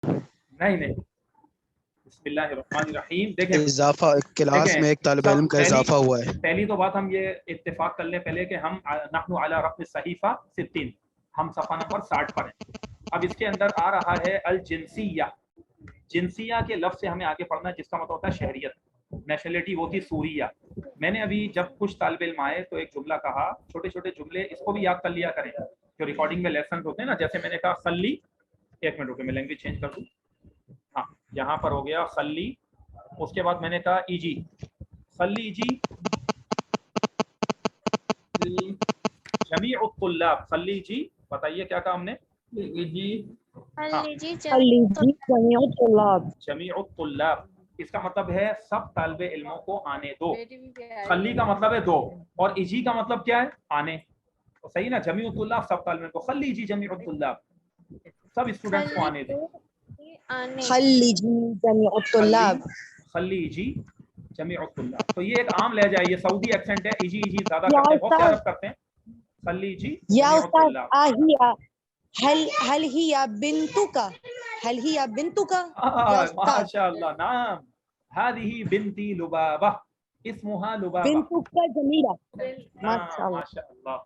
نہیں نہیں, بسم اللہ الرحمن الرحیم. دیکھیں اضافہ کلاس میں ایک طالب علم کا اضافہ ہوا ہے. پہلی تو بات ہم یہ اتفاق کر لیں پہلے کہ ہم نحن علی رقم صحیفہ 60, ہم صفحہ نمبر 60 پر ہیں. اب اس کے اندر آ رہا ہے الجنسیہ. جنسیہ کے لفظ سے ہمیں آگے پڑھنا ہے جس کا مطلب ہوتا ہے شہریت, نیشنلٹی وہ تھی سوریہ. میں نے ابھی جب کچھ طالب علم آئے تو ایک جملہ کہا, چھوٹے چھوٹے جملے اس کو بھی یاد کر لیا کریں جو ریکارڈنگ میں لیسنز ہوتے ہیں نا. جیسے میں نے کہا خلی, ایک منٹ رکے میں لینگویج چینج کر دوں. ہاں یہاں پر ہو گیا خلی. اس کے بعد میں نے کہا ایجی, خلی جی جمیع الطلاب. خلی جی بتائیے کیا کہا ہم نے؟ جمیع الطلاب. اس کا مطلب ہے سب طالب علموں کو آنے دو. خلی کا مطلب ہے دو, اور ایجی کا مطلب کیا ہے؟ آنے. تو صحیح نا, جمیع الطلاب سب طالب علموں کو, خلی جی جمیع الطلاب سب اسٹوڈنٹس کو آنے دیں. خلی جی جمیع الطلاب, خلی جی جمیع الطلاب. تو یہ ایک عام لہجہ ہے, یہ سعودی ایکسنٹ ہے. ایجی ایجی زیادہ کرتے ہیں, بہت سے عرب کرتے ہیں. خلی جی یا جمیع استاد الطلاب. آہیا هل هي بنتك, هل هي بنتك یا استاد؟ ماشاء اللہ, نعم هذه بنتي لبابہ, اسمها لبابہ. بنتك جمیلہ, نعم ماشاء اللہ,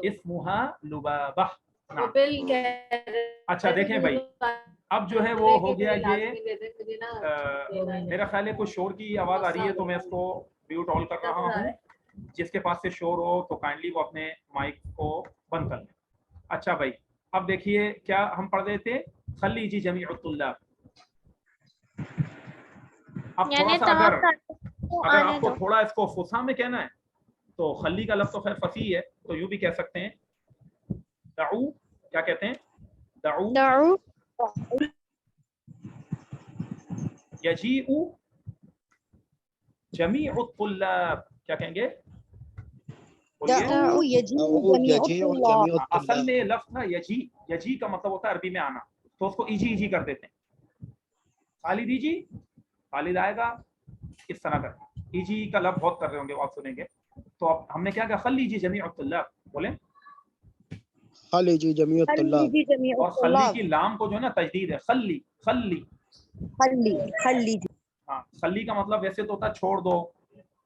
اسمها لبابہ. اچھا دیکھیں بھائی, اب جو ہے وہ ہو گیا یہ. میرا خیال ہے کوئی شور کی آواز آ رہی ہے تو میں اس کو میوٹ آل کر رہا ہوں. جس کے پاس سے شور ہو تو کائنڈلی وہ اپنے مائک کو بند کر لیں. اچھا بھائی, اب دیکھیے کیا ہم پڑھ رہے تھے, خلی جی جمیع الطلاب. اب تھوڑا سا اگر آپ کو تھوڑا اس کو فصیح میں کہنا ہے تو خلی کا لفظ تو خیر فصیح ہے, تو یوں بھی کہہ سکتے ہیں دعو. کیا کہتے ہیں؟ دعو یجیء جمیع الطلاب. کیا کہیں گے؟ دعو یجیء جمیع الطلاب. اصل میں لفظ نا یجی, یجی کا مطلب ہوتا ہے عربی میں آنا, تو اس کو ایجی ایجی کر دیتے ہیں. خالد ایجی, خالد آئے گا, اس طرح کر. ایجی کا لفظ بہت کر رہے ہوں گے, آپ سنیں گے. تو اب ہم نے کیا کہا, خلی جی جمیع الطلاب. بولیں خلی جی جمیع الطلاب. اور خلی کی لام کو جو ہے نا تجدید ہے, خلی خلی خلی خلی. ہاں, خلی کا مطلب ویسے تو ہوتا ہے چھوڑ دو,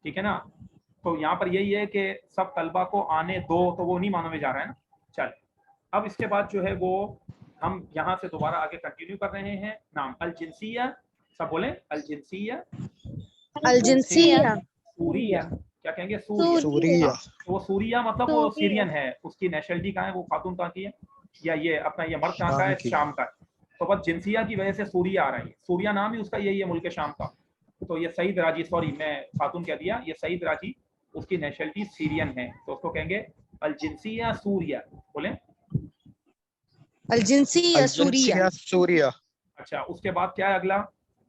ٹھیک ہے نا. تو یہاں پر یہی ہے کہ سب طلبہ کو آنے دو, تو وہ نہیں معنوں میں جا رہا ہے نا. چل اب اس کے بعد جو ہے وہ ہم یہاں سے دوبارہ آگے کنٹینیو کر رہے ہیں. نام الجنسیہ, سب بولیں الجنسیہ. الجنسیہ سوریہ. کیا کہیں گے؟ سوریہ. وہ سوریہ مطلب وہ سیرین ہے, اس کی نیشنلٹی کہاں ہے, وہ خاتون کہاں کی ہے, یا یہ اپنا یہ مرد کہاں کا ہے, شام کا ہے. تو بس جنسیہ کی وجہ سے سوریہ آ رہی ہے. سوریہ نام ہی اس کا یہی ہے, ملک شام کا. تو یہ سعید راجی, سوری میں خاتون کہہ دیا, یہ سعید راجی اس کی نیشنلٹی سیرین ہے, تو اس کو کہیں گے الجنسیہ سوریہ. بولیں الجنسیہ سوریہ. سوریہ. اچھا اس کے بعد کیا ہے اگلا,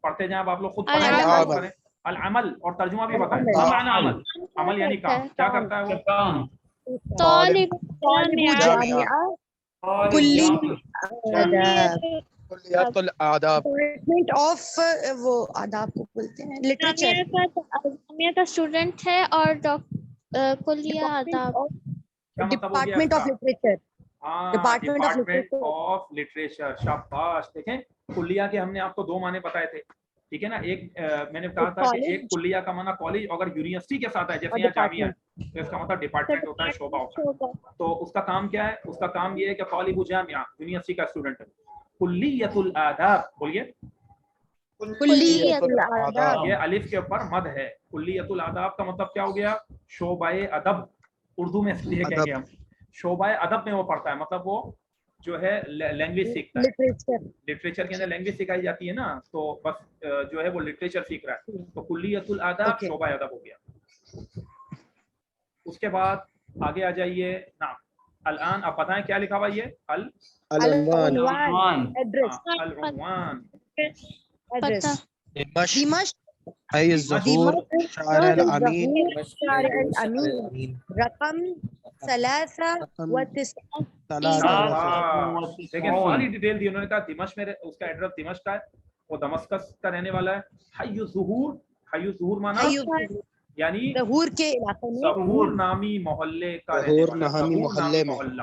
پڑھتے جائیں, اب آپ لوگ خود پڑھیں. العمل, اور ترجمہ بھی بتائیں. عمل, عمل یعنی کام, کیا کرتا ہے وہ؟ طالب جامعہ کلیات الآداب, ڈپارٹمنٹ آف, وہ آداب کو بولتے ہیں لٹریچر. جامعہ کا اسٹوڈنٹ ہے, اور کلیہ آداب department of literature. Department of literature. شاباش. دیکھیں کلیہ کے ہم نے آپ کو دو معنی بتائے تھے, ٹھیک ہے نا. ایک میں نے کہا تھا کہ ایک کلیہ کا معنی کالج, اگر یونیورسٹی کے ساتھ ہے جیسے یہاں جامعہ ہے تو اس کا مطلب ڈپارٹمنٹ ہوتا ہے, شعبہ ہوتا ہے. تو اس کا کام کیا ہے, اس کا کام یہ ہے کہ طالب جامعہ یونیورسٹی کا اسٹوڈنٹ ہے. کلیۃ الآداب, بولیے کلیۃ الآداب. یہ الف کے اوپر مد ہے. کلیۃ الآداب کا مطلب کیا ہو گیا, شعبہ ادب. اردو میں اس لیے کہیں گے ہم شعبہ ادب میں وہ پڑھتا ہے, مطلب وہ جو ہے لینگویج سیکھتا ہے. لٹریچر کے اندر لینگویج سکھائی جاتی ہے نا, تو بس جو ہے وہ لٹریچر سیکھ رہا ہے. تو کلیۃ الآداب شعبہ ادب ہو گیا. اس کے بعد آگے آ جائیے. نام الان, آپ بتائیں کیا لکھا ہوا یہ العنوان. العنوان. دمشق حی الظہور, شارع الامین, رقم 93. لیکن ساری ڈیٹیل دی انہوں نے کہا دمشق میں, اس کا ایڈریس دمشق کا ہے, وہ دمسکس کا رہنے والا ہے. حی الظہور, حی الظہور مانا یعنی ظہور کے علاقے میں, ظہور نامی محلے کا رہنے والا, ظہور نامی محلہ.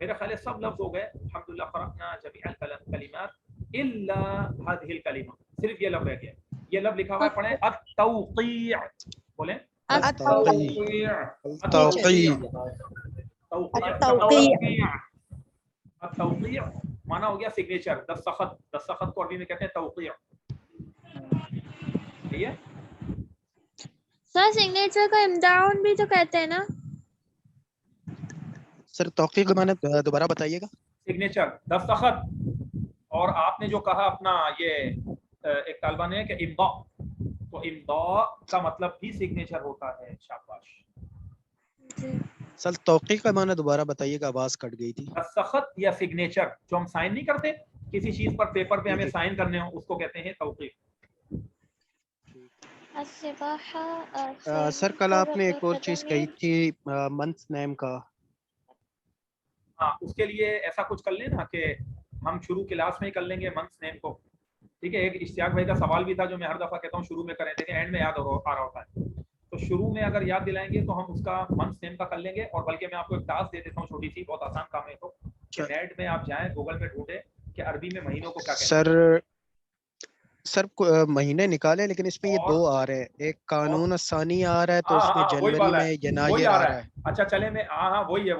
میرا خیال ہے سب لفظ ہو گئے. الحمدللہ قرأنا جمیع الکلمات الا هذه الکلمہ, صرف یہ لفظ رہ گیا. یہ لفظ لکھا ہوا ہے, پڑھیں التوقیع, بولیں التوقیع التوقیع. التوقیع. التوقیع مانا ہو گیا سگنیچر, دستخط. دستخط کو عربی میں کہتے ہیں توقیع. صحیح ہے سر سگنیچر کا امداؤن بھی تو کہتے ہیں نا. سر توقیع کے معنی دوبارہ بتائیے گا. سگنیچر, دستخط. اور آپ نے جو کہا اپنا یہ ایک طالبہ نے کہ امضاء, تو امضاء کا مطلب بھی سگنیچر ہوتا ہے. شاباش. سر توقیع کا معنی دوبارہ بتائیے گا, آواز کٹ گئی تھی. دستخط یا سگنیچر جو ہم سائن نہیں کرتے کسی چیز پر, پیپر پہ ہمیں سائن کرنے ہوں, اس کو کہتے ہیں توقیع. سر کل آپ نے ایک اور چیز کہی تھی, منتھ نیم کا. ہاں, اس کے لیے ایسا کچھ کر لیں نا کہ ہم شروع کلاس میں ہی کر لیں گے منتھ نیم کو. ٹھیک ہے. ایک اشتیاق بھائی کا سوال بھی تھا جو میں ہر دفعہ کہتا ہوں شروع میں کریں, دیکھیں اینڈ میں یاد آ رہا ہوتا ہے. تو شروع میں اگر یاد دلائیں گے تو ہم اس کا منتھ نیم کا کر لیں گے. اور بلکہ میں آپ کو ایک ٹاسک دے دیتا ہوں چھوٹی سی, بہت آسان کام ہے. تو کہ نیٹ میں آپ جائیں, گوگل میں ڈھونڈیں کہ عربی میں مہینوں کو کیا کہتے ہیں. سر مہینے نکالے, لیکن اس میں یہ دو آ رہے ہیں. ایک قانون الثانی آ رہا ہے, تو اس میں جنوری میں ینایر آ رہا ہے. اچھا چلے میں, ہاں وہی ہے.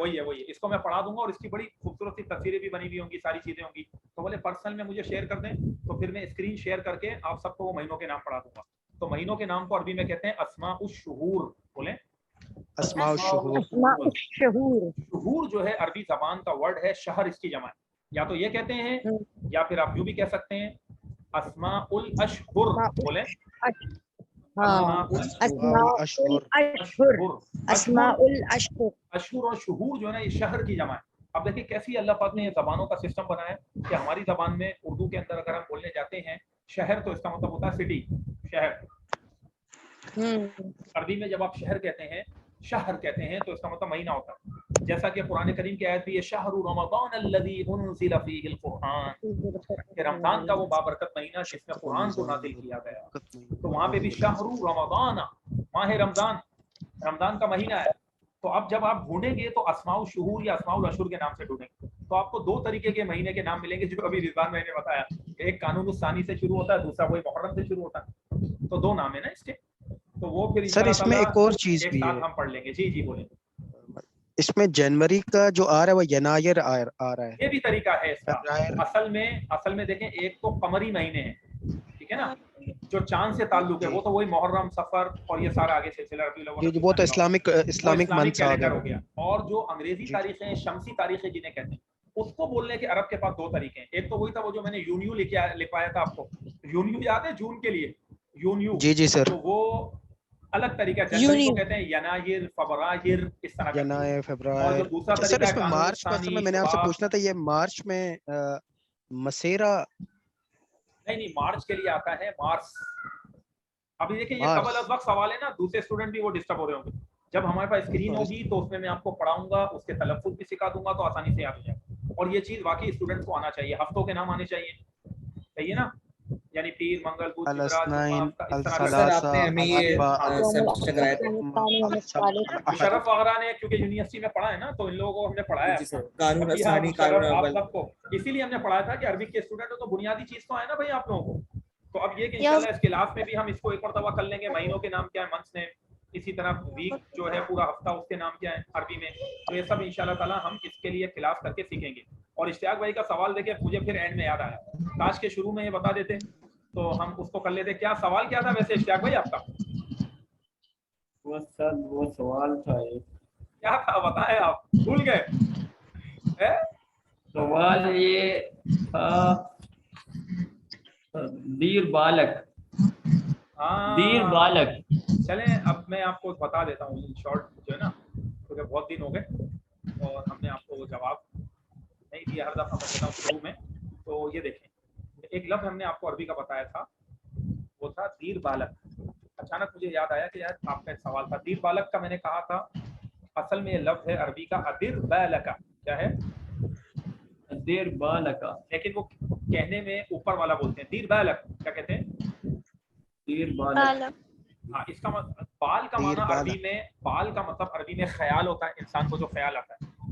اس کو میں پڑھا دوں گا اور اس کی بڑی خوبصورت سی تصویریں بھی بنی ہوئی ہوں گی, ساری چیزیں ہوں گی. تو بولے پرسنل میں مجھے شیئر کر دیں, تو پھر میں اسکرین شیئر کر کے آپ سب کو وہ مہینوں کے نام پڑھا دوں گا. تو مہینوں کے نام کو عربی میں کہتے ہیں اسماء الشہور. بولیں اسماء الشہور. شہور جو ہے عربی زبان کا ورڈ ہے, شہر اس کی جمع ہے. یا تو یہ کہتے ہیں, یا پھر آپ یوں بھی کہہ سکتے ہیں اسماء الاشہر. بولیں اشہر اور شہور جو ہے نا یہ شہر کی جمع ہے. اب دیکھیں کیسی اللہ پاک نے یہ زبانوں کا سسٹم بنایا کہ ہماری زبان میں اردو کے اندر اگر ہم بولنے جاتے ہیں شہر, تو اس کا مطلب ہوتا ہے سٹی, شہر. عربی میں جب آپ شہر کہتے ہیں, شہر کہتے ہیں, تو اس کا مطلب مہینہ ہوتا ہے. جیسا کہ قرآن کریم کی آیت بھی ہے شہر رمضان الذی انزل فیہ القرآن, کہ رمضان کا وہ بابرکت مہینہ جس میں قرآن کو نازل کیا گیا. تو وہاں پہ بھی شہر رمضان, ماہ رمضان, رمضان کا مہینہ ہے. تو اب جب آپ ڈھونڈیں گے تو اسماء الشہور یا اسماء الاشہر کے نام سے ڈھونڈیں گے, تو آپ کو دو طریقے کے مہینے کے نام ملیں گے جو ابھی رضوان میں نے بتایا. ایک قانون الثانی سے شروع ہوتا ہے, دوسرا وہی محرم سے شروع ہوتا ہے. تو دو نام ہے نا اس کے. تو وہ پھر سر اس میں ایک اور چیز بھی ہے, ہم پڑھ لیں گے. جی بولیں. اس میں جنوری کا جو آ رہا ہے وہ ینایر آ رہا ہے. یہ بھی طریقہ ہے اس کا. اصل میں دیکھیں, ایک تو قمری مہینے ہیں, ٹھیک ہے نا, جو چاند سے تعلق ہے, وہ تو وہی محرم, صفر اور یہ سارا آگے سلسلہ ربیع الاول, وہ تو اسلامک منتھ کیلنڈر ہو گیا. اور جو انگریزی تاریخیں, شمسی تاریخیں جنہیں کہتے ہیں, اس کو بولنے کے عرب کے پاس دو طریقے ہیں. ایک تو وہی تھا وہ جو میں نے یونیو لکھوایا تھا آپ کو. یونیو یاد ہے جون کے لیے, یونیو. جی سر. تو وہ الگ طریقہ, جنوری کو کہتے ہیں ینایر, فبرایر, اس طرح کا. ینایر, فبرایر. اور جو دوسرا سر طریقہ اس میں مارچ کا, اصل میں میں نے آپ سے پوچھنا تھا, یہ مارچ میں مسیرا نہیں, مارچ کے لیے آتا ہے مارس. ابھی دیکھیں یہ قبل از وقت سوال ہے نا, دوسرے اسٹوڈنٹ بھی وہ ڈسٹرب ہو رہے ہوں گے. جب ہمارے پاس اسکرین ہوگی تو اس میں آپ کو پڑھاؤں گا, اس کے تلفظ بھی سکھا دوں گا, تو آسانی سے یاد ہو جائے. اور یہ چیز واقعی اسٹوڈنٹس کو آنا چاہیے, ہفتوں کے نام آنے چاہیے, صحیح ہے نا, یعنی پیر, منگل, بدھ, جمعرات. سر آپ نے ہمیں یہ سب کرایا تھا. مشرف وغیرہ نے کیونکہ یونیورسٹی میں پڑھا ہے نا, تو ان لوگوں کو ہم نے پڑھایا ہے قانون الثانی, قانون اول, اسی لیے ہم نے پڑھایا تھا کہ عربی کے اسٹوڈنٹ ہو تو بنیادی چیز تو ہے نا بھائی آپ لوگوں کو. تو اب یہ کہ انشاءاللہ اس کلاس میں بھی ہم اس کو ایک مرتبہ کر لیں گے, مہینوں کے نام کیا ہے, منتھس نیم. اسی طرح ویک جو ہے پورا ہفتہ, اس کے نام کیا ہے عربی میں. تو یہ سب انشاءاللہ تعالی ہم اس کے لیے کلاس کر کے سیکھیں گے. اور اشتیاق بھائی کا سوال دیکھیں, مجھے پھر اینڈ میں یاد آیا, کاش کے شروع میں یہ بتا دیتے تو ہم اس کو کر لیتے. کیا سوال کیا تھا ویسے اشتیاق بھائی آپ کا؟ وہ سوال تھا کیا تھا, بتائیں, آپ بھول گئے؟ سوال یہ تھا دیر بالک. دیر بالک. چلیں اب میں آپ کو بتا دیتا ہوں شارٹ جو ہے نا, کیونکہ بہت دن ہو گئے اور ہم نے آپ کو جواب نہیں دیا ہر دفعہ میں دیتا ہوں شروع میں. تو یہ دیکھیں, ایک لفظ ہم نے آپ کو عربی کا بتایا تھا, وہ تھا دیر بالک. اچانک مجھے یاد آیا کہ یار آپ کا ایک سوال تھا دیر بالک کا. میں نے کہا تھا اصل میں یہ لفظ ہے عربی کا ادر بالک. کیا ہے؟ دیر بالکا. لیکن وہ کہنے میں اوپر والا بولتے ہیں. دیر بالک کیا کہتے ہیں؟ دیر بالک. ہاں, اس کا مطلب بال کا معنی عربی میں, بال کا مطلب عربی میں خیال ہوتا ہے, انسان کو جو خیال آتا ہے.